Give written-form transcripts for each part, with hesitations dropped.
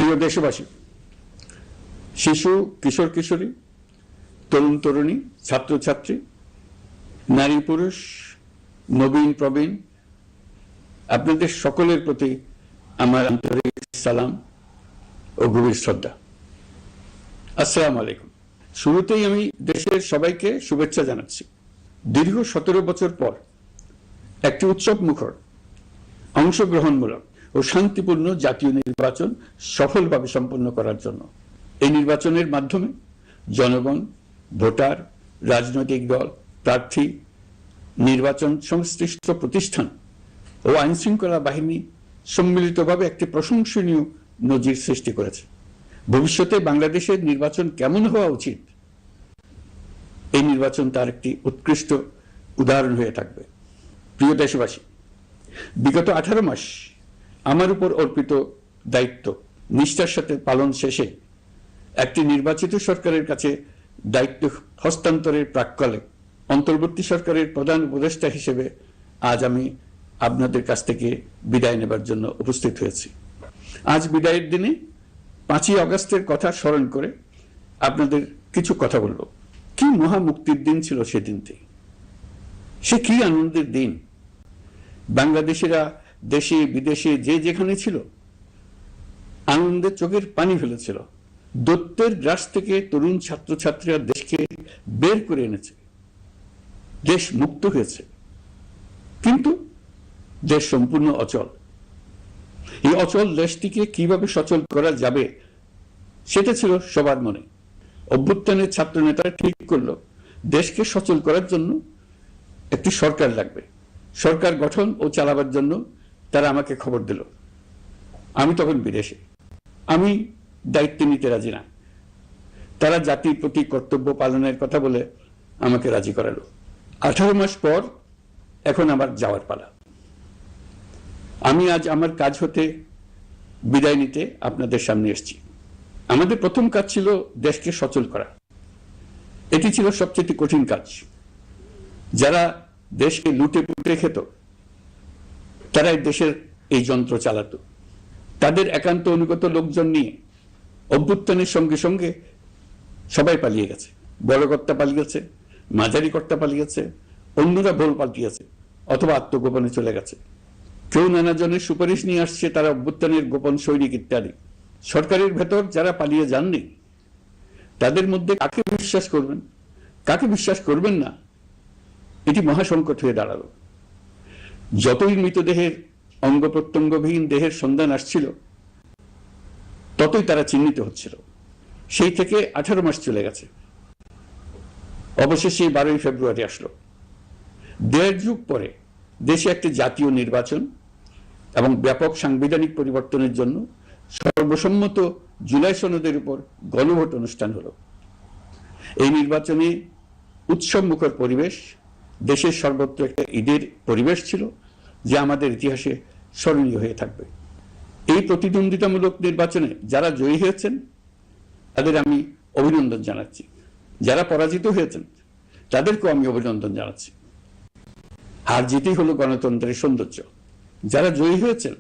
প্রিয় দেশবাসী, শিশু, কিশোর কিশোরী, তরুণ তরুণী, ছাত্রছাত্রী, নারী পুরুষ, নবীন প্রবীণ, আপনাদের সকলের প্রতি আমার আন্তরিক সালাম ও গভীর শ্রদ্ধা। আসসালামু আলাইকুম। শুরুতেই আমি দেশের সবাইকে শুভেচ্ছা জানাচ্ছি। দীর্ঘ 17 বছর পর একটি উৎসব মুখর, অংশগ্রহণমূলক ও শান্তিপূর্ণ জাতীয় নির্বাচন সফলভাবে সম্পন্ন করার জন্য এই নির্বাচনের মাধ্যমে জনগণ, ভোটার, রাজনৈতিক দল, প্রার্থী, নির্বাচন সংশ্লিষ্ট প্রতিষ্ঠান ও আইনশৃঙ্খলা বাহিনী সম্মিলিতভাবে একটি প্রশংসনীয় নজির সৃষ্টি করেছে। ভবিষ্যতে বাংলাদেশের নির্বাচন কেমন হওয়া উচিত, এই নির্বাচন তার একটি উৎকৃষ্ট উদাহরণ হয়ে থাকবে। প্রিয় দেশবাসী, বিগত 18 মাস আমার উপর অর্পিত দায়িত্ব নিষ্ঠার সাথে পালন শেষে একটি নির্বাচিত সরকারের কাছে দায়িত্ব হস্তান্তরের প্রাক্কালে অন্তর্বর্তী সরকারের প্রধান উপদেষ্টা হিসেবে আজ আমি আপনাদের কাছ থেকে বিদায় নেবার জন্য উপস্থিত হয়েছি। আজ বিদায়ের দিনে 5ই আগস্টের কথা স্মরণ করে আপনাদের কিছু কথা বলব। কি মহা মুক্তির দিন ছিল সেদিনটি, সে কি আনন্দের দিন। বাংলাদেশিরা দেশে বিদেশে যে যেখানে ছিল আনন্দে চোখের পানি ফেলেছিল। দৈত্যের গ্রাস থেকে তরুণ ছাত্রছাত্রীরা দেশকে বের করে এনেছে, দেশ মুক্ত হয়েছে। কিন্তু দেশ সম্পূর্ণ অচল। এই অচল দেশটিকে কিভাবে সচল করা যাবে সেটা ছিল সবার মনে। অভ্যুত্থানের ছাত্র নেতারা ঠিক করলো দেশকে সচল করার জন্য একটি সরকার লাগবে। সরকার গঠন ও চালাবার জন্য তারা আমাকে খবর দিল। আমি তখন বিদেশে, আমি দায়িত্ব নিতে রাজি না। তারা জাতির প্রতি কর্তব্য পালনের কথা বলে আমাকে রাজি করালো। 18 মাস পর এখন আমার যাওয়ার পালা। আমি আজ আমার কাজ হতে বিদায় নিতে আপনাদের সামনে এসেছি। আমাদের প্রথম কাজ ছিল দেশকে সচল করা। এটি ছিল সবচেয়ে কঠিন কাজ। যারা দেশকে লুটে পুটে খেত তারাই দেশের এই যন্ত্র চালাতো। তাদের একান্ত অনুগত লোকজন নিয়ে অভ্যুত্থানের সঙ্গে সঙ্গে সবাই পালিয়ে গেছে। বড় কর্তা পালিয়েছে, মাঝারি কর্তা পালিয়েছে, অন্যরা ভুল পাল্টিয়েছে অথবা আত্মগোপনে চলে গেছে। কেউ নানা জনের সুপারিশ নিয়ে আসছে, তারা অভ্যুত্থানের গোপন সৈনিক ইত্যাদি। সরকারের ভেতর যারা পালিয়ে যাননি তাদের মধ্যে কাকে বিশ্বাস করবেন, কাকে বিশ্বাস করবেন না, এটি মহাসংকট হয়ে দাঁড়ালো। যতই মৃতদেহের অঙ্গ প্রত্যঙ্গবিহীন দেহের সন্ধান আসছিল ততই তারা চিহ্নিত হচ্ছিল। সেই থেকে 18 মাস চলে গেছে। অবশেষে 12ই ফেব্রুয়ারি আসলো। 1.5 যুগ পরে দেশে একটি জাতীয় নির্বাচন এবং ব্যাপক সাংবিধানিক পরিবর্তনের জন্য সর্বসম্মত জুলাই সনদের উপর গণভোট অনুষ্ঠান হলো। এই নির্বাচনে উৎসব মুখর পরিবেশ, দেশের সর্বত্র একটা ঈদের পরিবেশ ছিল যা আমাদের ইতিহাসে স্মরণীয় হয়ে থাকবে। এই প্রতিদ্বন্দ্বিতামূলক নির্বাচনে যারা জয়ী হয়েছেন তাদের আমি অভিনন্দন জানাচ্ছি। যারা পরাজিত হয়েছেন তাদেরকেও আমি অভিনন্দন জানাচ্ছি। হার জিতেই হলো গণতন্ত্রের সৌন্দর্য। যারা জয়ী হয়েছেন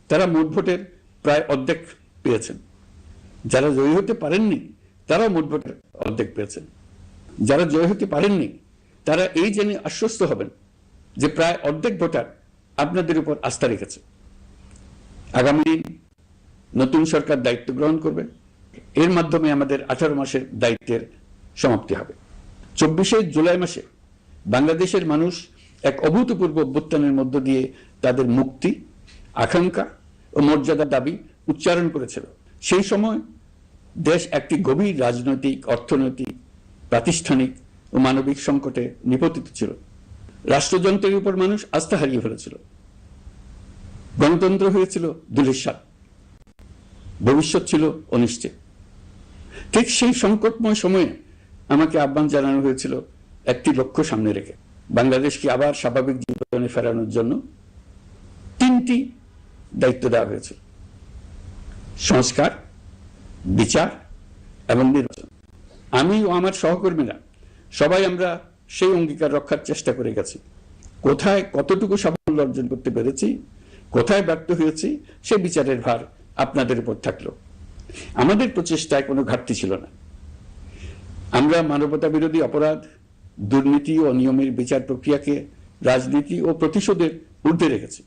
তারা মোট ভোটের প্রায় অর্ধেক পেয়েছেন। যারা জয়ী হতে পারেননি তারাও মোট ভোটের অর্ধেক পেয়েছেন। যারা জয়ী হতে পারেননি তারা এই জেনে আশ্বস্ত হবেন যে প্রায় অর্ধেক ভোটার আপনাদের উপর আস্থা রেখেছে। আগামী দিন নতুন সরকার দায়িত্ব গ্রহণ করবে। এর মাধ্যমে আমাদের 18 মাসের দায়িত্বের সমাপ্তি হবে। 24শে জুলাই মাসে বাংলাদেশের মানুষ এক অভূতপূর্ব অভ্যুত্থানের মধ্য দিয়ে তাদের মুক্তি, আকাঙ্ক্ষা ও মর্যাদার দাবি উচ্চারণ করেছিল। সেই সময় দেশ একটি গভীর রাজনৈতিক, অর্থনৈতিক, প্রাতিষ্ঠানিক ও মানবিক সংকটে নিপতিত ছিল। রাষ্ট্রযন্ত্রের উপর মানুষ আস্থা হারিয়ে ফেলেছিল। গণতন্ত্র হয়েছিল ধূলিসাৎ, ভবিষ্যৎ ছিল অনিশ্চিত। ঠিক সেই সংকটময় সময়ে আমাকে আহ্বান জানানো হয়েছিল একটি লক্ষ্য সামনে রেখে বাংলাদেশকে আবার স্বাভাবিক জীবনে ফেরানোর জন্য 3টি দায়িত্ব দেওয়া হয়েছিল: সংস্কার, বিচার এবং নির্বাচন। আমি ও আমার সহকর্মীরা সবাই আমরা সেই অঙ্গীকার রক্ষার চেষ্টা করে গেছি। কোথায় কতটুকু সাফল্য অর্জন করতে পেরেছি, কোথায় ব্যর্থ হয়েছি, সে বিচারের ভার আপনাদের উপর থাকলো। আমাদের প্রচেষ্টায় কোনো ঘাটতি ছিল না। আমরা মানবতা বিরোধী অপরাধ, দুর্নীতি ও অনিয়মের বিচার প্রক্রিয়াকে রাজনীতি ও প্রতিশোধের ঊর্ধ্বে রেখেছি।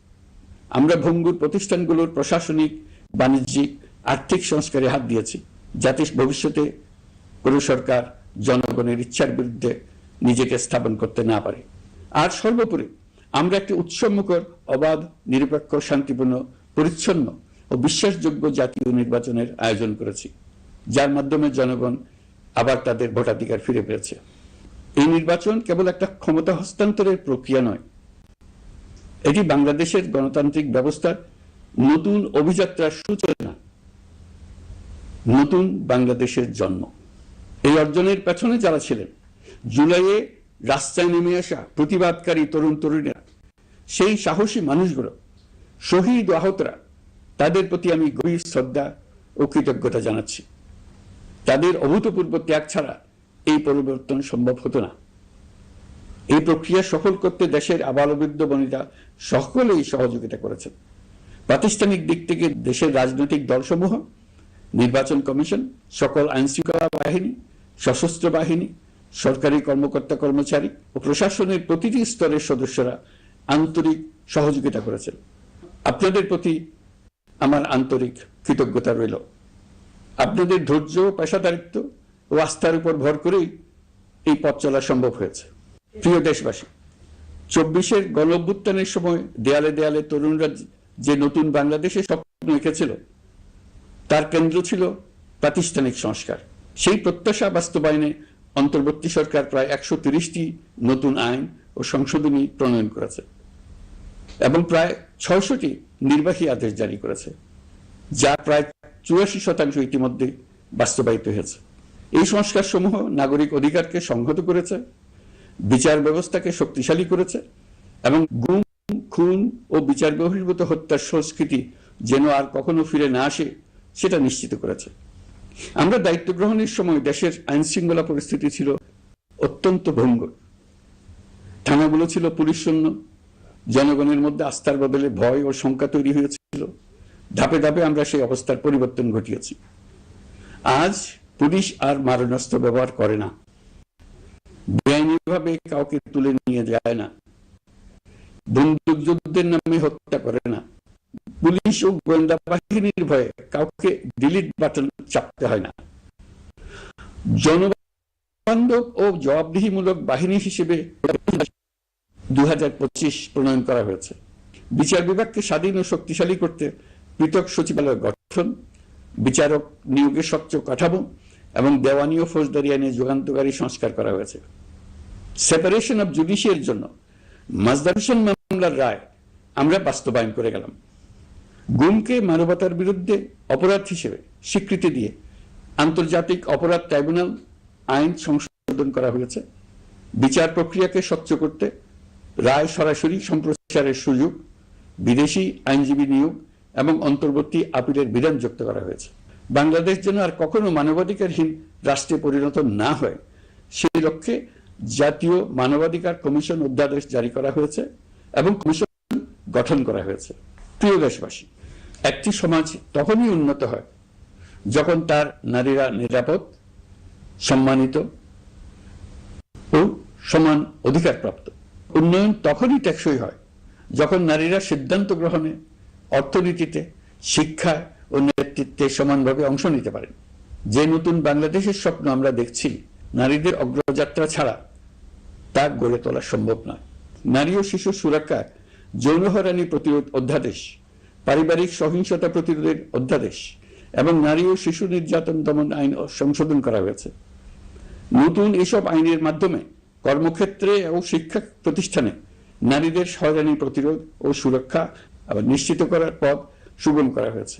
আমরা ভঙ্গুর প্রতিষ্ঠানগুলোর প্রশাসনিক, বাণিজ্যিক, আর্থিক সংস্কারে হাত দিয়েছি, যাতে ভবিষ্যতে কোনো সরকার জনগণের ইচ্ছার বিরুদ্ধে নিজেকে স্থাপন করতে না পারে। আর সর্বোপরি আমরা একটি উৎসবমুখর, অবাধ, নিরপেক্ষ, শান্তিপূর্ণ, পরিচ্ছন্ন ও বিশ্বাসযোগ্য জাতীয় নির্বাচনের আয়োজন করেছি, যার মাধ্যমে জনগণ আবার তাদের ভোটাধিকার ফিরে পেয়েছে। এই নির্বাচন কেবল একটা ক্ষমতা হস্তান্তরের প্রক্রিয়া নয়, এটি বাংলাদেশের গণতান্ত্রিক ব্যবস্থার নতুন অভিযাত্রার সূচনা, নতুন বাংলাদেশের জন্ম। এই অর্জনের পেছনে যারা ছিলেন, জুলাইয়ে রাস্তায় নেমে আসা প্রতিবাদকারী তরুণ তরুণীরা, সেই সাহসী মানুষগুলো, শহীদ ও আহতরা, তাদের প্রতি আমি গভীর শ্রদ্ধা ও কৃতজ্ঞতা জানাচ্ছি। তাদের অভূতপূর্ব ত্যাগ ছাড়া এই পরিবর্তন সম্ভব হতো না। এই প্রক্রিয়া সফল করতে দেশের আবালবৃদ্ধ বনিতা সকলেই সহযোগিতা করেছেন। প্রাতিষ্ঠানিক দিক থেকে দেশের রাজনৈতিক দলসমূহ, নির্বাচন কমিশন, সকল আইনশৃঙ্খলা বাহিনী, সশস্ত্র বাহিনী, সরকারি কর্মকর্তা কর্মচারী ও প্রশাসনের প্রতিটি স্তরের সদস্যরা আন্তরিক সহযোগিতা করেছেন। আপনাদের প্রতি আমার আন্তরিক কৃতজ্ঞতা রইল। আপনাদের ধৈর্য, পেশাদারিত্ব ও আস্থার উপর ভর করেই এই পথ চলা সম্ভব হয়েছে। প্রিয় দেশবাসী, 24-এর গণঅভ্যুত্থানের সময় দেয়ালে দেয়ালে তরুণরা যে নতুন বাংলাদেশের স্বপ্ন এঁকেছিল, তার কেন্দ্র ছিল প্রাতিষ্ঠানিক সংস্কার। সেই প্রত্যাশা বাস্তবায়নে অন্তর্বর্তী সরকার প্রায় 130টি নতুন আইন ও সংশোধনী প্রণয়ন করেছে এবং প্রায় 600টি নির্বাহী আদেশ জারি করেছে, যা প্রায় 84% ইতিমধ্যে বাস্তবায়িত হয়েছে। এই সংস্কার সমূহ নাগরিক অধিকারকে সংহত করেছে, বিচার ব্যবস্থাকে শক্তিশালী করেছে এবং গুম, খুন ও বিচার বহির্ভূত হত্যার সংস্কৃতি যেন আর কখনো ফিরে না আসে সেটা নিশ্চিত করেছে। আমরা দায়িত্ব গ্রহণের সময় দেশের আইন শৃঙ্খলা পরিস্থিতি ছিল অত্যন্ত ভঙ্গুর। থানাগুলো ছিল পুলিশ শূন্য, জনগণের মধ্যে আস্থার বদলে ভয় ও শঙ্কা তৈরি হয়েছিল। ধাপে ধাপে আমরা সেই অবস্থার পরিবর্তন ঘটিয়েছি। আজ পুলিশ আর মারণাস্ত্র ব্যবহার করে না, বেআইনিভাবে কাউকে তুলে নিয়ে যায় না, বন্দুকযুদ্ধের নামে হত্যা করে না, পুলিশ ও গোয়েন্দা বাহিনীর ভয়ে কাউকে ডিলিট বাটন চাপতে হয় না। জনবান্ধব ও জবাবদিহিমূলক বাহিনী হিসেবে 2025 প্রণয়ন করা হয়েছে। বিচার বিভাগকে স্বাধীন ও শক্তিশালী করতে পৃথক সচিবালয় গঠন, বিচারক নিয়োগের স্বচ্ছ কাঠামো এবং দেওয়ানি ও ফৌজদারি আইনে যুগান্তকারী সংস্কার করা হয়েছে। সেপারেশন অব জুডিশিয়ারির জন্য মাজদার হোসেন মামলার রায় আমরা বাস্তবায়ন করে গেলাম। গুমকে মানবতার বিরুদ্ধে অপরাধ হিসেবে স্বীকৃতি দিয়ে আন্তর্জাতিক অপরাধ ট্রাইব্যুনাল আইন সংশোধন করা হয়েছে। বিচার প্রক্রিয়াকে স্বচ্ছ করতে রায় সরাসরি সম্প্রচারের সুযোগ, বিদেশি আইনজীবী নিয়োগ এবং অন্তর্বর্তী আপিলের বিধান যুক্ত করা হয়েছে। বাংলাদেশ যেন আর কখনো মানবাধিকারহীন রাষ্ট্রে পরিণত না হয় সেই লক্ষ্যে জাতীয় মানবাধিকার কমিশন অধ্যাদেশ জারি করা হয়েছে এবং কমিশন গঠন করা হয়েছে। প্রিয় দেশবাসী, একটি সমাজ তখনই উন্নত হয় যখন তার নারীরা নিরাপদ, সম্মানিত ও সমান অধিকার প্রাপ্ত। উন্নয়ন তখনই টেকসই হয় যখন নারীরা সিদ্ধান্ত গ্রহণে, অর্থনীতিতে, শিক্ষায় ও নেতৃত্বে সমানভাবে অংশ নিতে পারেন। যে নতুন বাংলাদেশের স্বপ্ন আমরা দেখছি, নারীদের অগ্রযাত্রা ছাড়া তা গড়ে তোলা সম্ভব নয়। নারী ও শিশু সুরক্ষা, যৌন হয়রানি প্রতিরোধ অধ্যাদেশ, পারিবারিক সহিংসতা প্রতিরোধের অধ্যাদেশ এবং নারী ও শিশু নির্যাতন দমন আইন সংশোধন করা হয়েছে। নতুন এসব আইনের মাধ্যমে কর্মক্ষেত্রে ও শিক্ষা প্রতিষ্ঠানে নারীদের হয়রানি প্রতিরোধ ও সুরক্ষা আবার নিশ্চিত করার পথ সুগম করা হয়েছে।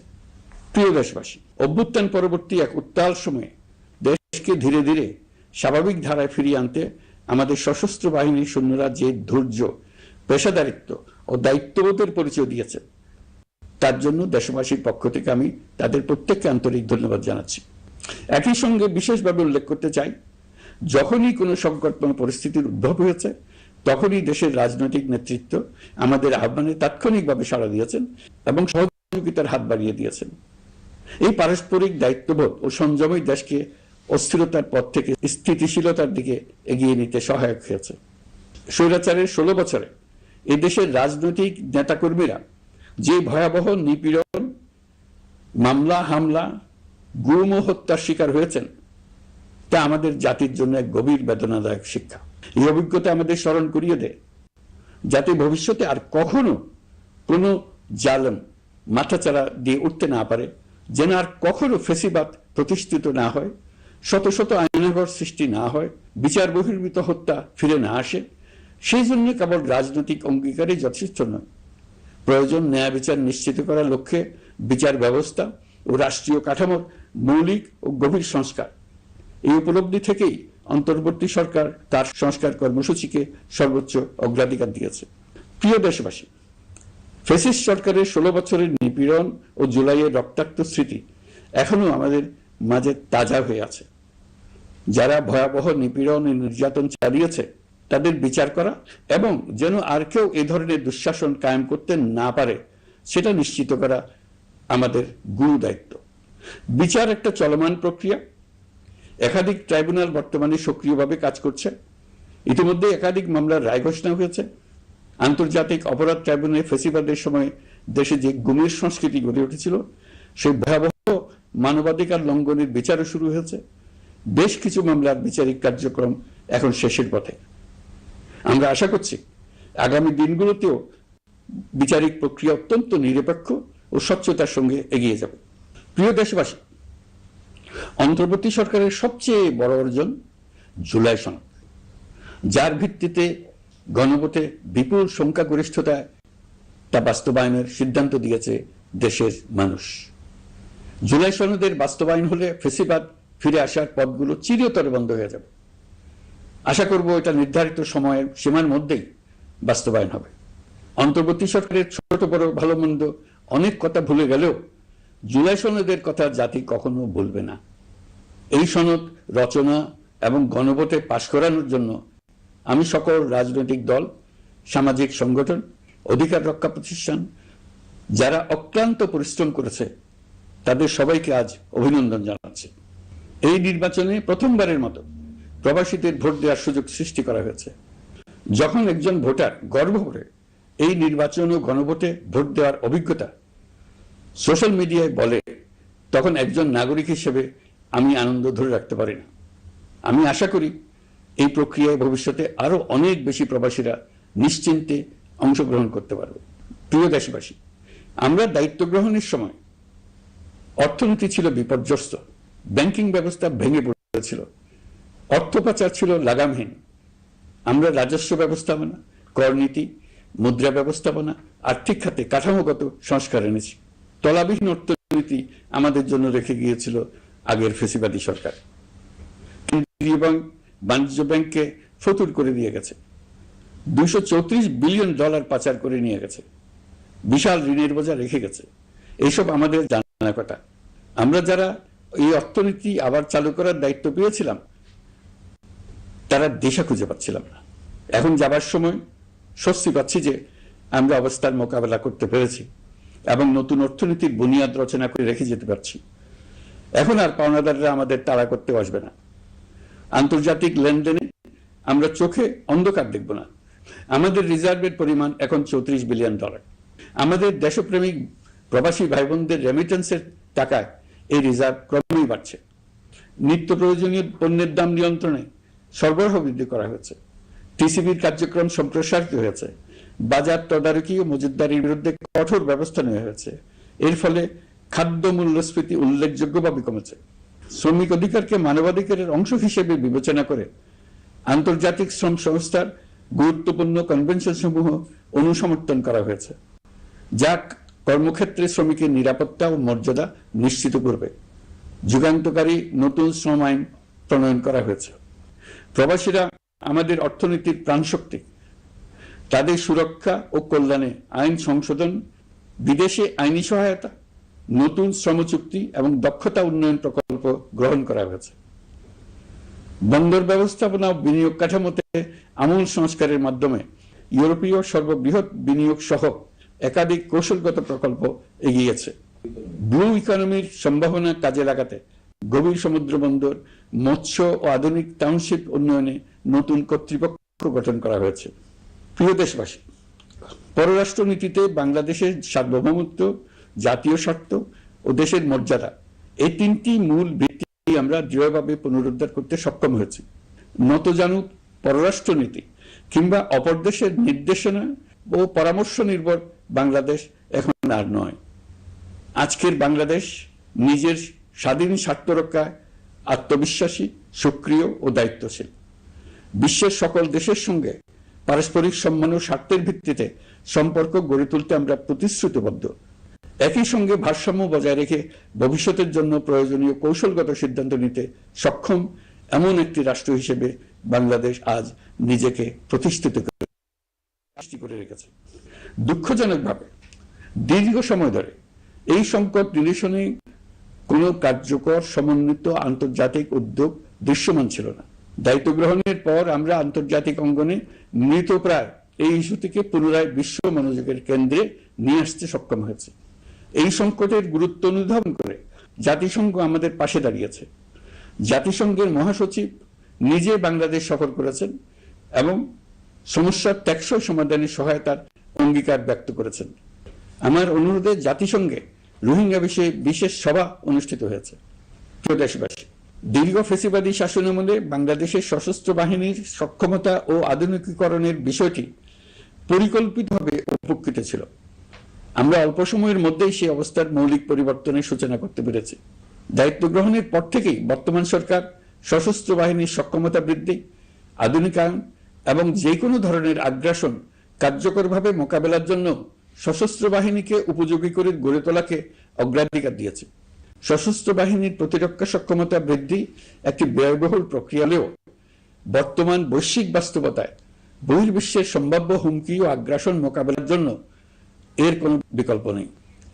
প্রিয় দেশবাসী, অভ্যুত্থান পরবর্তী এক উত্তাল সময়ে দেশকে ধীরে ধীরে স্বাভাবিক ধারায় ফিরিয়ে আনতে আমাদের সশস্ত্র বাহিনীর সৈন্যরা যে ধৈর্য, পেশাদারিত্ব ও দায়িত্ববোধের পরিচয় দিয়েছে, তার জন্য দেশবাসীর পক্ষ থেকে আমি তাদের প্রত্যেককে আন্তরিক ধন্যবাদ জানাচ্ছি। একই সঙ্গে বিশেষভাবে উল্লেখ করতে চাই, যখনই কোনো সংকটময় পরিস্থিতির উদ্ভব হয়েছে, তখনই দেশের রাজনৈতিক নেতৃত্ব আমাদের আহ্বানে তাৎক্ষণিকভাবে সাড়া দিয়েছেন এবং সহযোগিতার হাত বাড়িয়ে দিয়েছেন। এই পারস্পরিক দায়িত্ববোধ ও সংযমই দেশকে অস্থিরতার পথ থেকে স্থিতিশীলতার দিকে এগিয়ে নিতে সহায়ক হয়েছে। স্বৈরাচারের 16 বছরে এই দেশের রাজনৈতিক নেতাকর্মীরা যে ভয়াবহ নিপীড়ন, মামলা, হামলা, গুম ও হত্যার শিকার হয়েছেন, তা আমাদের জাতির জন্য এক গভীর বেদনাদায়ক শিক্ষা। এই অভিজ্ঞতা আমাদের স্মরণ করিয়ে দেয়, যাতে ভবিষ্যতে আর কখনো কোনো জালেম মাথাচাড়া দিয়ে উঠতে না পারে, যেন আর কখনো ফেসিবাদ প্রতিষ্ঠিত না হয়, শত শত আইনাঘর সৃষ্টি না হয়, বিচার বহির্ভূত হত্যা ফিরে না আসে। সেই জন্য কেবল রাজনৈতিক অঙ্গীকারই যথেষ্ট নয়, প্রয়োজন ন্যায় বিচার নিশ্চিত করার লক্ষ্যে বিচার ব্যবস্থা ও রাষ্ট্রীয় কাঠামোর মৌলিক ও গভীর সংস্কার। এই উপলব্ধি থেকেই অন্তর্বর্তী সরকার তার সংস্কার কর্মসূচিকে সর্বোচ্চ অগ্রাধিকার দিয়েছে। প্রিয় দেশবাসী, ফ্যাসিস্ট সরকারের 16 বছরের নিপীড়ন ও জুলাইয়ের রক্তাক্ত স্মৃতি এখনো আমাদের মাঝে তাজা হয়ে আছে। যারা ভয়াবহ নিপীড়ন ও নির্যাতন চালিয়েছে তাদের বিচার করা এবং যেন আর কেউ এ ধরনের দুঃশাসন কায়েম করতে না পারে সেটা নিশ্চিত করা আমাদের গুরু দায়িত্ব। বিচার একটা চলমান প্রক্রিয়া। একাধিক ট্রাইব্যুনাল বর্তমানে সক্রিয়ভাবে কাজ করছে। ইতিমধ্যে একাধিক মামলার রায় ঘোষণা হয়েছে। আন্তর্জাতিক অপরাধ ট্রাইব্যুনালে ফেসিবাদের সময় দেশে যে গুমের সংস্কৃতি গড়ে উঠেছিল, সেই ভয়াবহ মানবাধিকার লঙ্ঘনের বিচারও শুরু হয়েছে। বেশ কিছু মামলার বিচারিক কার্যক্রম এখন শেষের পথে। আমরা আশা করছি আগামী দিনগুলোতেও বিচারিক প্রক্রিয়া অত্যন্ত নিরপেক্ষ ও স্বচ্ছতার সঙ্গে এগিয়ে যাবে। প্রিয় দেশবাসী, অন্তর্বর্তী সরকারের সবচেয়ে বড় অর্জন জুলাই সনদ, যার ভিত্তিতে গণভোটে বিপুল সংখ্যাগরিষ্ঠতায় তা বাস্তবায়নের সিদ্ধান্ত দিয়েছে দেশের মানুষ। জুলাই সনদের বাস্তবায়ন হলে ফেসিবাদ ফিরে আসার পথগুলো চিরতরে বন্ধ হয়ে যাবে। আশা করব এটা নির্ধারিত সময়ের সীমার মধ্যেই বাস্তবায়ন হবে। অন্তর্বর্তী সরকারের ছোট বড় ভালো মন্দ অনেক কথা ভুলে গেলেও জুলাই সনদের কথা জাতি কখনো ভুলবে না। এই সনদ রচনা এবং গণভোটে পাশ করানোর জন্য আমি সকল রাজনৈতিক দল, সামাজিক সংগঠন, অধিকার রক্ষা প্রতিষ্ঠান যারা অক্লান্ত পরিশ্রম করেছে তাদের সবাইকে আজ অভিনন্দন জানাচ্ছি। এই নির্বাচনে প্রথমবারের মতো প্রবাসীদের ভোট দেওয়ার সুযোগ সৃষ্টি করা হয়েছে। যখন একজন ভোটার গর্ব করে এই নির্বাচন ও গণভোটে ভোট দেওয়ার অভিজ্ঞতা সোশ্যাল মিডিয়ায় বলে, তখন একজন নাগরিক হিসেবে আমি আনন্দ ধরে রাখতে পারি না। আমি আশা করি এই প্রক্রিয়ায় ভবিষ্যতে আরো অনেক বেশি প্রবাসীরা নিশ্চিন্তে অংশগ্রহণ করতে পারবে। প্রিয় দেশবাসী, আমরা দায়িত্ব গ্রহণের সময় অর্থনীতি ছিল বিপর্যস্ত, ব্যাংকিং ব্যবস্থা ভেঙে পড়েছিল, অর্থ পাচার ছিল লাগামহীন। আমরা রাজস্ব ব্যবস্থাপনা, করনীতি, মুদ্রা ব্যবস্থাপনা, আর্থিক খাতে কাঠামোগত সংস্কার এনেছি। তলাবিহীন অর্থনীতি আমাদের জন্য রেখে গিয়েছিল আগের ফেসিবাদী সরকার। কেন্দ্রীয় ব্যাংক বাণিজ্য ব্যাংককে ফতুর করে দিয়ে গেছে, $234 বিলিয়ন পাচার করে নিয়ে গেছে, বিশাল ঋণের বোঝা রেখে গেছে। এইসব আমাদের জানা কথা। আমরা যারা এই অর্থনীতি আবার চালু করার দায়িত্ব পেয়েছিলাম তারা দিশা খুঁজে পাচ্ছিলাম না। এখন যাবার সময় স্বস্তি পাচ্ছি যে আমরা অবস্থার মোকাবেলা করতে পেরেছি এবং নতুন অর্থনীতির বুনিয়াদ রচনা করে রেখে যেতে পারছি। এখন আর পাওনাদাররা আমাদের তাড়া করতে আসবে না। আন্তর্জাতিক লেনদেনে আমরা চোখে অন্ধকার দেখব না। আমাদের রিজার্ভের পরিমাণ এখন $34 বিলিয়ন। আমাদের দেশপ্রেমিক প্রবাসী ভাই বোনদের রেমিটেন্সের টাকায় এই রিজার্ভ ক্রমেই বাড়ছে। নিত্য প্রয়োজনীয় পণ্যের দাম নিয়ন্ত্রণে সরবরাহ বৃদ্ধি করা হয়েছে। টিসিবির কার্যক্রম সম্প্রসারিত হয়েছে। বাজার তদারকি ও মজুতদারির বিরুদ্ধে কঠোর ব্যবস্থা নেওয়া হয়েছে। এর ফলে খাদ্য মূল্যস্ফীতি উল্লেখযোগ্যভাবে কমেছে। শ্রমিক অধিকারকে মানবাধিকারের অংশ হিসেবে বিবেচনা করে আন্তর্জাতিক শ্রম সংস্থার গুরুত্বপূর্ণ কনভেনশন সমূহ অনুসমর্থন করা হয়েছে, যা কর্মক্ষেত্রে শ্রমিকের নিরাপত্তা ও মর্যাদা নিশ্চিত করবে। যুগান্তকারী নতুন শ্রম আইন প্রণয়ন করা হয়েছে। প্রবাসীরা আমাদের অর্থনীতির প্রাণশক্তি। তাদের সুরক্ষা ও কল্যাণে আইন সংশোধন, বিদেশে আইনি সহায়তা, নতুন শ্রম চুক্তি এবং দক্ষতা উন্নয়ন প্রকল্প গ্রহণ করা হয়েছে। বন্দর ব্যবস্থাপনা ও বিনিয়োগ কাঠামোতে আমূল সংস্কারের মাধ্যমে ইউরোপীয় সর্ববৃহৎ বিনিয়োগ সহ একাধিক কৌশলগত প্রকল্প এগিয়েছে। ব্লু ইকোনমির সম্ভাবনা কাজে লাগাতে গভীর সমুদ্র বন্দর, মৎস্য ও আধুনিক টাউনশিপ উন্নয়নে নতুন কর্তৃপক্ষ গঠন করা হয়েছে। প্রিয় দেশবাসী, পররাষ্ট্র নীতিতে বাংলাদেশের সার্বভৌমত্ব, জাতীয় স্বার্থ ও দেশের মর্যাদা, এই তিনটি মূল ভিত্তি আমরা দৃঢ়ভাবে পুনরুদ্ধার করতে সক্ষম হয়েছি। নতজানু পররাষ্ট্র নীতি কিংবা অপর দেশের নির্দেশনা ও পরামর্শ নির্ভর বাংলাদেশ এখন আর নয়। আজকের বাংলাদেশ নিজের স্বাধীন স্বার্থ রক্ষায় আত্মবিশ্বাসী, সক্রিয় ও দায়িত্বশীল। বিশ্বের সকল দেশের সঙ্গে পারস্পরিক সম্মান ও স্বার্থের ভিত্তিতে সম্পর্ক গড়ে তুলতে আমরা প্রতিশ্রুতিবদ্ধ। একই সঙ্গে ভারসাম্য বজায় রেখে ভবিষ্যতের জন্য প্রয়োজনীয় কৌশলগত সিদ্ধান্ত নিতে সক্ষম এমন একটি রাষ্ট্র হিসেবে বাংলাদেশ আজ নিজেকে প্রতিষ্ঠিত করে রেখেছে। দুঃখজনকভাবে দীর্ঘ সময় ধরে এই সংকট নিরসনে কোনো কার্যকর সমন্বিত আন্তর্জাতিক উদ্যোগ দৃশ্যমান ছিল না। দায়িত্ব গ্রহণের পর আমরা আন্তর্জাতিক অঙ্গনে মৃতপ্রায় এই ইস্যুটিকে পুনরায় বিশ্ব মনোযোগের কেন্দ্রে নিয়ে আসতে সক্ষম হয়েছে। এই সংকটের গুরুত্ব অনুধাবন করে জাতিসংঘ আমাদের পাশে দাঁড়িয়েছে। জাতিসংঘের মহাসচিব নিজে বাংলাদেশ সফর করেছেন এবং সমস্যার টেকসই সমাধানে সহায়তার অঙ্গীকার ব্যক্ত করেছেন। আমার অনুরোধে জাতিসংঘে রোহিঙ্গা বিষয়ে বিশেষ সভা অনুষ্ঠিত হয়েছে। প্রিয় দেশবাসী, দীর্ঘ ফ্যাসিবাদী শাসনামলে বাংলাদেশের সশস্ত্র বাহিনীর সক্ষমতা ও আধুনিকীকরণের বিষয়টি পরিকল্পিতভাবে উপেক্ষিত ছিল। আমরা অল্প সময়ের মধ্যেই সেই অবস্থার মৌলিক পরিবর্তনের সূচনা করতে পেরেছি। দায়িত্ব গ্রহণের পর থেকেই বর্তমান সরকার সশস্ত্র বাহিনীর সক্ষমতা বৃদ্ধি, আধুনিকায়ন এবং যে কোনো ধরনের আগ্রাসন কার্যকরভাবে মোকাবেলার জন্য সশস্ত্র বাহিনীকে উপযোগী করে গড়ে তোলাকে অগ্রাধিকার দিয়েছে। সশস্ত্র বাহিনীর প্রতিরক্ষা সক্ষমতা বৃদ্ধি একটি ব্যয়বহুল প্রক্রিয়া হলেও বর্তমান বৈশ্বিক বাস্তবতায় বহির্বিশ্বের সম্ভাব্য হুমকি ও আগ্রাসন মোকাবেলার জন্য এর কোনো বিকল্প নেই।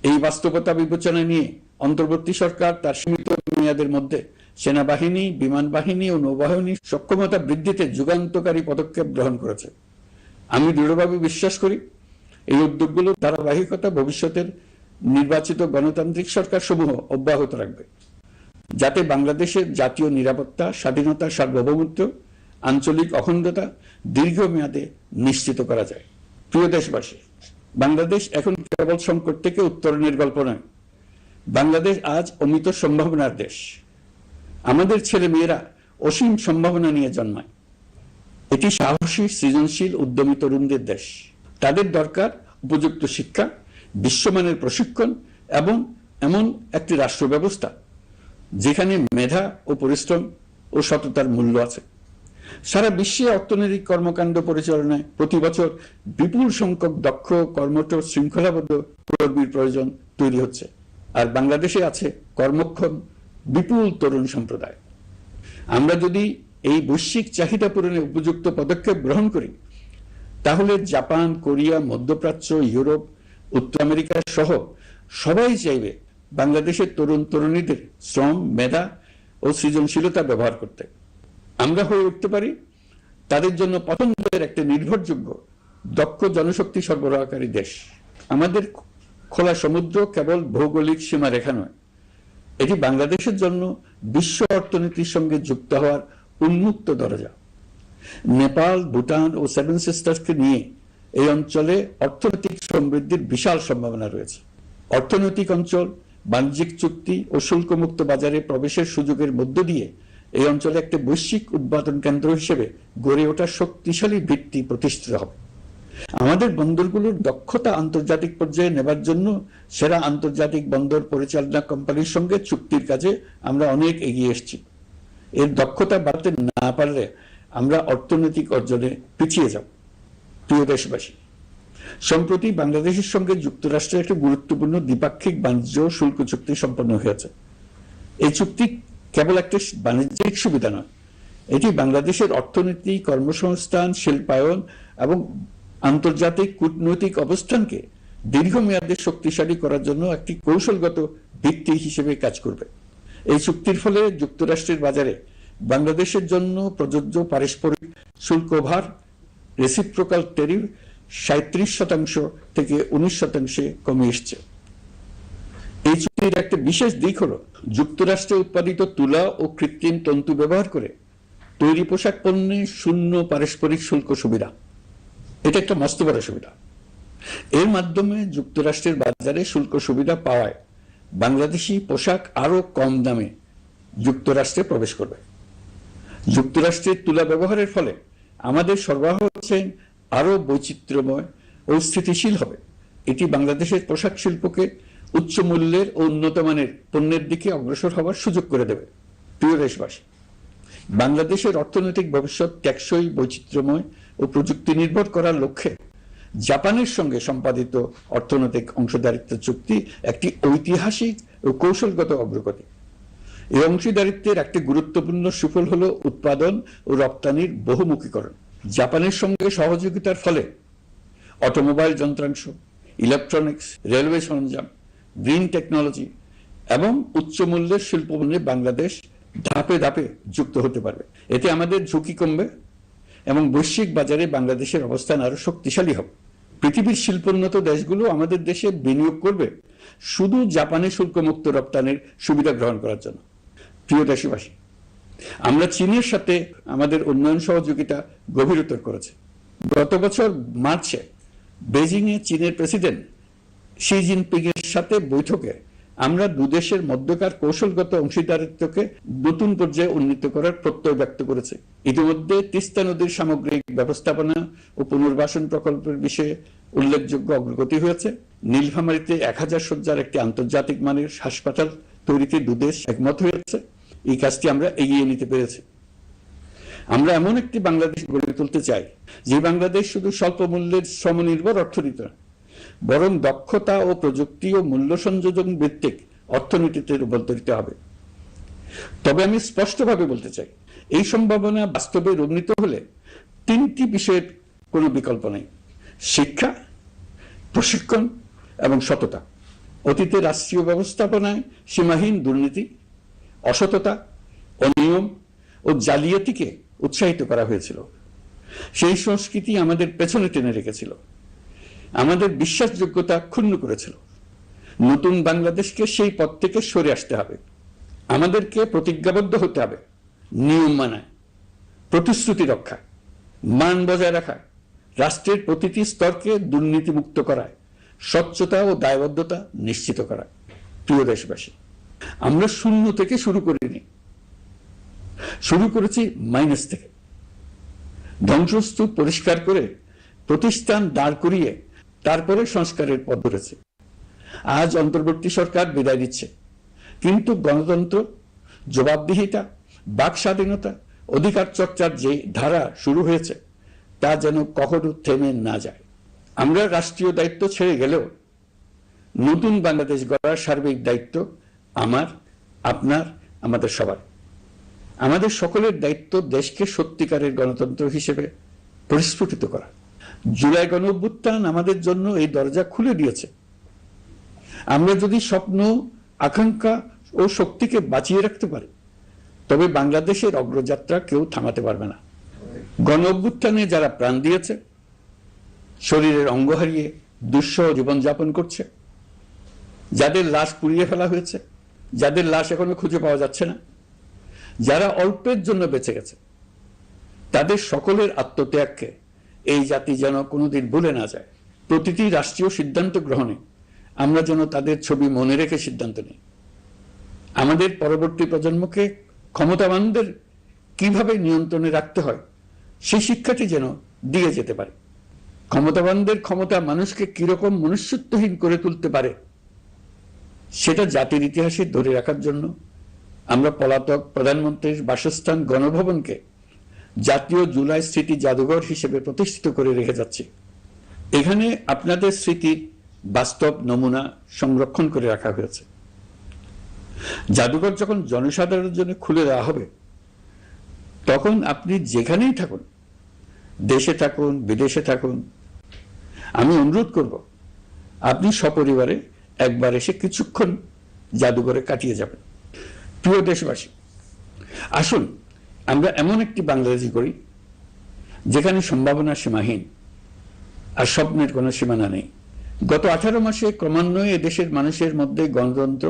এই বাস্তবতা বিবেচনা নিয়ে অন্তর্বর্তী সরকার তার সীমিত মেয়াদের মধ্যে সেনাবাহিনী, বিমান বাহিনী ও নৌবাহিনীর সক্ষমতা বৃদ্ধিতে যুগান্তকারী পদক্ষেপ গ্রহণ করেছে। আমি দৃঢ়ভাবে বিশ্বাস করি এই উদ্যোগগুলোর ধারাবাহিকতা ভবিষ্যতের নির্বাচিত গণতান্ত্রিক সরকার সমূহ অব্যাহত রাখবে, যাতে বাংলাদেশের জাতীয় নিরাপত্তা, স্বাধীনতা, সার্বভৌমত্ব, আঞ্চলিক অখণ্ডতা দীর্ঘমেয়াদে নিশ্চিত করা যায়। প্রিয় দেশবাসী, বাংলাদেশ এখন কেবল সংকট থেকে উত্তরণের গল্প নয়। বাংলাদেশ আজ অমিত সম্ভাবনার দেশ। আমাদের ছেলে মেয়েরা অসীম সম্ভাবনা নিয়ে জন্মায়। এটি সাহসী, সৃজনশীল, উদ্যমী তরুণদের দেশ। তাদের দরকার উপযুক্ত শিক্ষা, বিশ্বমানের প্রশিক্ষণ এবং এমন একটি রাষ্ট্র ব্যবস্থা যেখানে মেধা ও পরিশ্রম ও সততার মূল্য আছে। সারা বিশ্বে অর্থনৈতিক কর্মকাণ্ড পরিচালনায় প্রতি বছর বিপুল সংখ্যক দক্ষ, কর্মঠ, শৃঙ্খলাবদ্ধ কর্মীর প্রয়োজন তৈরি হচ্ছে, আর বাংলাদেশে আছে কর্মক্ষম বিপুল তরুণ সম্প্রদায়। আমরা যদি এই বৈশ্বিক চাহিদা পূরণে উপযুক্ত পদক্ষেপ গ্রহণ করি, তাহলে জাপান, কোরিয়া, মধ্যপ্রাচ্য, ইউরোপ, উত্তর আমেরিকা সহ সবাই চাইবে বাংলাদেশের তরুণ তরুণীদের শ্রম, মেধা ও সৃজনশীলতা ব্যবহার করতে। আমরা হয়ে উঠতে পারি তাদের জন্য পছন্দের একটি নির্ভরযোগ্য, দক্ষ জনশক্তি সরবরাহকারী দেশ। আমাদের খোলা সমুদ্র কেবল ভৌগোলিক সীমারেখা নয়, এটি বাংলাদেশের জন্য বিশ্ব অর্থনীতির সঙ্গে যুক্ত হওয়ার উন্মুক্ত দরজা। নেপাল, ভুটান ও সেভেন সিস্টার্সকে নিয়ে এই অঞ্চলে অর্থনৈতিক সমৃদ্ধির বিশাল সম্ভাবনা রয়েছে। অর্থনৈতিক অঞ্চল, বাণিজ্যিক চুক্তি ও শুল্কমুক্ত বাজারে প্রবেশের সুযোগের মধ্য দিয়ে এই অঞ্চলে একটি বৈশ্বিক উৎপাদন কেন্দ্র হিসেবে গড়ে ওঠা শক্তিশালী ভিত্তি প্রতিষ্ঠিত হবে। আমাদের বন্দরগুলোর দক্ষতা আন্তর্জাতিক পর্যায়ে নেবার জন্য সেরা আন্তর্জাতিক বন্দর পরিচালনা কোম্পানির সঙ্গে চুক্তির কাজে আমরা অনেক এগিয়ে এসেছি। এর দক্ষতা বাড়তে না পারলে আমরা অর্থনৈতিক অর্জনে পিছিয়ে যাব। প্রিয় দেশবাসী, সম্প্রতি বাংলাদেশের সঙ্গে যুক্তরাষ্ট্রের একটি গুরুত্বপূর্ণ দ্বিপাক্ষিক বাণিজ্য শুল্ক চুক্তি সম্পন্ন হয়েছে। এই চুক্তি কেবল একটি বাণিজ্যিক সুবিধা নয়, এটি বাংলাদেশের অর্থনীতি, কর্মসংস্থান, শিল্পায়ন এবং আন্তর্জাতিক কূটনৈতিক অবস্থানকে দীর্ঘমেয়াদে শক্তিশালী করার জন্য একটি কৌশলগত ভিত্তি হিসেবে কাজ করবে। এই চুক্তির ফলে যুক্তরাষ্ট্রের বাজারে বাংলাদেশের জন্য প্রযোজ্য পারস্পরিক শুল্ক ভার, রেসিপ্রোকাল ট্যারিফ 37% থেকে 19% কমে এসছে। এই এর একটা বিশেষ দিক হলো যুক্তরাষ্ট্রে উৎপাদিত তুলা ও কৃত্রিম তন্তু ব্যবহার করে তৈরি পোশাক পণ্যে শূন্য পারস্পরিক শুল্ক সুবিধা। এটা একটা মস্ত বড় সুবিধা। এর মাধ্যমে যুক্তরাষ্ট্রের বাজারে শুল্ক সুবিধা পাওয়ায় বাংলাদেশি পোশাক আরো কম দামে যুক্তরাষ্ট্রে প্রবেশ করবে। যুক্তরাষ্ট্রের তুলা ব্যবহারের ফলে আমাদের সরবরাহ হচ্ছে আরো বৈচিত্র্যময় ও স্থিতিশীল হবে। এটি বাংলাদেশের পোশাক শিল্পকে উচ্চ মূল্যের ও উন্নত মানের পণ্যের দিকে অগ্রসর হওয়ার সুযোগ করে দেবে। প্রিয় দেশবাসী, বাংলাদেশের অর্থনৈতিক ভবিষ্যৎ টেকসই, বৈচিত্র্যময় ও প্রযুক্তি নির্ভর করার লক্ষ্যে জাপানের সঙ্গে সম্পাদিত অর্থনৈতিক অংশীদারিত্ব চুক্তি একটি ঐতিহাসিক ও কৌশলগত অগ্রগতি। এই অংশীদারিত্বের একটি গুরুত্বপূর্ণ সুফল হল উৎপাদন ও রপ্তানির বহুমুখীকরণ। জাপানের সঙ্গে সহযোগিতার ফলে অটোমোবাইল যন্ত্রাংশ, ইলেকট্রনিক্স, রেলওয়ে সরঞ্জাম, গ্রিন টেকনোলজি এবং উচ্চ মূল্যের শিল্পপণ্যে বাংলাদেশ ধাপে ধাপে যুক্ত হতে পারবে। এতে আমাদের ঝুঁকি কমবে এবং বৈশ্বিক বাজারে বাংলাদেশের অবস্থান আরো শক্তিশালী হবে। পৃথিবীর শিল্পোন্নত দেশগুলো আমাদের দেশে বিনিয়োগ করবে শুধু জাপানে শুল্কমুক্ত রপ্তানির সুবিধা গ্রহণ করার জন্য। প্রিয় দেশবাসী, আমরা চীনের সাথে আমাদের উন্নয়ন সহযোগিতা গভীরতর করেছি। গত বছর মার্চে বেজিংয়ে চীনের প্রেসিডেন্ট শি জিনপিং এর সাথে বৈঠকে আমরা দুদেশের মধ্যকার কৌশলগত অংশীদারিত্বকে নতুন পর্যায়ে উন্নীত করার প্রত্যয় ব্যক্ত করেছে। ইতিমধ্যে তিস্তা নদীর সামগ্রিক ব্যবস্থাপনা ও পুনর্বাসন প্রকল্পের বিষয়ে উল্লেখযোগ্য অগ্রগতি হয়েছে। নীলফামারীতে 1000 শয্যার একটি আন্তর্জাতিক মানের হাসপাতাল তৈরিতে দুদেশ একমত হয়েছে। এই কাজটি আমরা এগিয়ে নিতে পেরেছি। আমরা এমন একটি বাংলাদেশ গড়ে তুলতে চাই যে বাংলাদেশ শুধু স্বল্প মূল্যের শ্রমনির্ভর অর্থনীতি নয়, বরং দক্ষতা ও প্রযুক্তি ও মূল্য সংযোজন ভিত্তিক অর্থনীতিতে রূপান্তরিত হবে। তবে আমি স্পষ্টভাবে বলতে চাই, এই সম্ভাবনা বাস্তবে রূপান্তরিত হলে 3টি বিষয়ের কোনো বিকল্প নেই: শিক্ষা, প্রশিক্ষণ এবং সততা। অতীতে রাষ্ট্রীয় ব্যবস্থাপনায় সীমাহীন দুর্নীতি, অসততা, অনিয়ম ও জালিয়াতিকে উৎসাহিত করা হয়েছিল। সেই সংস্কৃতি আমাদের পেছনে টেনে রেখেছিল, আমাদের বিশ্বাসযোগ্যতা ক্ষুণ্ণ করেছিল। নতুন বাংলাদেশকে সেই পথ থেকে সরে আসতে হবে। আমাদেরকে প্রতিজ্ঞাবদ্ধ হতে হবে নিয়ম মানায়, প্রতিশ্রুতি রক্ষা, মান বজায় রাখা, রাষ্ট্রের প্রতিটি স্তরকে দুর্নীতিমুক্ত করায়, স্বচ্ছতা ও দায়বদ্ধতা নিশ্চিত করা। প্রিয় দেশবাসী, আমরা শূন্য থেকে শুরু করিনি, শুরু করেছি মাইনাস থেকে। ধ্বংসস্তূপ পরিষ্কার করে প্রতিষ্ঠান দাঁড় করিয়ে তারপরে সংস্কারের পথ ধরেছে। আজ অন্তর্বর্তী সরকার বিদায় দিচ্ছে, কিন্তু গণতন্ত্র, জবাবদিহিতা, বাক স্বাধীনতা, অধিকার চর্চার যে ধারা শুরু হয়েছে তা যেন কখনো থেমে না যায়। আমরা রাষ্ট্রীয় দায়িত্ব ছেড়ে গেলেও নতুন বাংলাদেশ গড়ার সার্বিক দায়িত্ব আমার, আপনার, আমাদের সবার। আমাদের সকলের দায়িত্ব দেশকে সত্যিকারের গণতন্ত্র হিসেবে পরিস্ফুটিত করা। জুলাই গণঅভ্যুত্থান আমাদের জন্য এই দরজা খুলে দিয়েছে। আমরা যদি স্বপ্ন, আকাঙ্ক্ষা ও শক্তিকে বাঁচিয়ে রাখতে পারি, তবে বাংলাদেশের অগ্রযাত্রা কেউ থামাতে পারবে না। গণঅভ্যুত্থানে যারা প্রাণ দিয়েছে, শরীরের অঙ্গ হারিয়ে দুঃসহ জীবনযাপন করছে, যাদের লাশ পুড়িয়ে ফেলা হয়েছে, যাদের লাশ এখনো খুঁজে পাওয়া যাচ্ছে না, যারা অল্পের জন্য বেঁচে গেছে, তাদের সকলের আত্মত্যাগকে এই জাতি যেন কোনোদিন ভুলে না যায়। প্রতিটি রাষ্ট্রীয় সিদ্ধান্ত গ্রহণে আমরা যেন তাদের ছবি মনে রেখে সিদ্ধান্ত নিই। আমাদের পরবর্তী প্রজন্মকে ক্ষমতাবানদের কিভাবে নিয়ন্ত্রণে রাখতে হয় সেই শিক্ষাটি যেন দিয়ে যেতে পারে। ক্ষমতাবানদের ক্ষমতা মানুষকে কিরকম মনুষ্যত্বহীন করে তুলতে পারে সেটা জাতির ইতিহাসে ধরে রাখার জন্য আমরা পলাতক প্রধানমন্ত্রীর বাসস্থান গণভবনকে জাতীয় জুলাই স্মৃতি জাদুঘর হিসেবে প্রতিষ্ঠিত করে রেখে যাচ্ছি। এখানে আপনাদের স্মৃতির বাস্তব নমুনা সংরক্ষণ করে রাখা হয়েছে। জাদুঘর যখন জনসাধারণের জন্য খুলে দেওয়া হবে, তখন আপনি যেখানেই থাকুন, দেশে থাকুন, বিদেশে থাকুন, আমি অনুরোধ করব আপনি সপরিবারে একবার এসে কিছুক্ষণ জাদুঘরে কাটিয়ে যাবেন। প্রিয় দেশবাসী, আসুন আমরা এমন একটি বাংলাদেশ করি যেখানে সম্ভাবনা সীমাহীন আর স্বপ্নের কোনো সীমানা নেই। গত 18 মাসে ক্রমান্বয়ে এদেশের মানুষের মধ্যে গণতন্ত্র,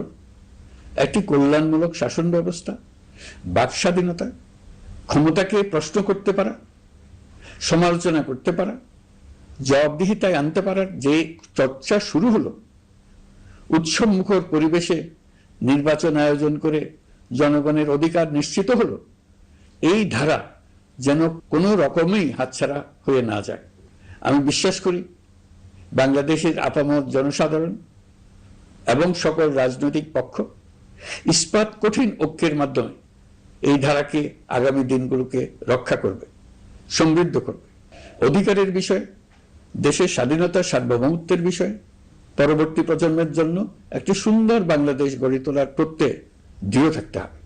একটি কল্যাণমূলক শাসন ব্যবস্থা, বাক স্বাধীনতা, ক্ষমতাকে প্রশ্ন করতে পারা, সমালোচনা করতে পারা, জবাবদিহিতায় আনতে পারার যে চর্চা শুরু হলো, উৎসবমুখর পরিবেশে নির্বাচন আয়োজন করে জনগণের অধিকার নিশ্চিত হলো, এই ধারা যেন কোনো রকমেই হাতছাড়া হয়ে না যায়। আমি বিশ্বাস করি বাংলাদেশের আপামর জনসাধারণ এবং সকল রাজনৈতিক পক্ষ ইস্পাত কঠিন ঐক্যের মাধ্যমে এই ধারাকে আগামী দিনগুলোকে রক্ষা করবে, সমৃদ্ধ করবে। অধিকারের বিষয়, দেশের স্বাধীনতা সার্বভৌমত্বের বিষয়, পরবর্তী প্রজন্মের জন্য একটি সুন্দর বাংলাদেশ গড়ে তোলার প্রত্যয়ে দৃঢ় থাকতে হবে।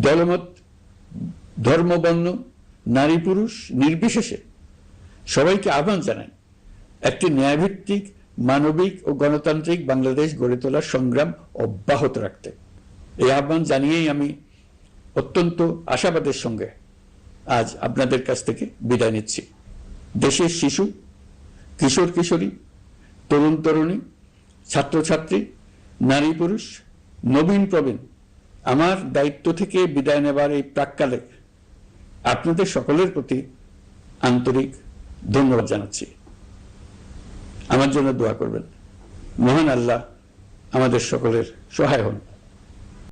দলমত, ধর্ম, বর্ণ, নারী পুরুষ নির্বিশেষে সবাইকে আহ্বান জানাই একটি ন্যায়ভিত্তিক, মানবিক ও গণতান্ত্রিক বাংলাদেশ গড়ে তোলার সংগ্রাম অব্যাহত রাখতে। এই আহ্বান জানিয়েই আমি অত্যন্ত আশাবাদের সঙ্গে আজ আপনাদের কাছ থেকে বিদায় নিচ্ছি। দেশের শিশু, কিশোর কিশোরী, তরুণ তরুণী, ছাত্রছাত্রী, নারী পুরুষ, নবীন প্রবীণ, আমার দায়িত্ব থেকে বিদায় নেবার এই প্রাক্কালে আপনাদের সকলের প্রতি আন্তরিক ধন্যবাদ জানাচ্ছি। আমার জন্য দোয়া করবেন। মহান আল্লাহ আমাদের সকলের সহায় হন।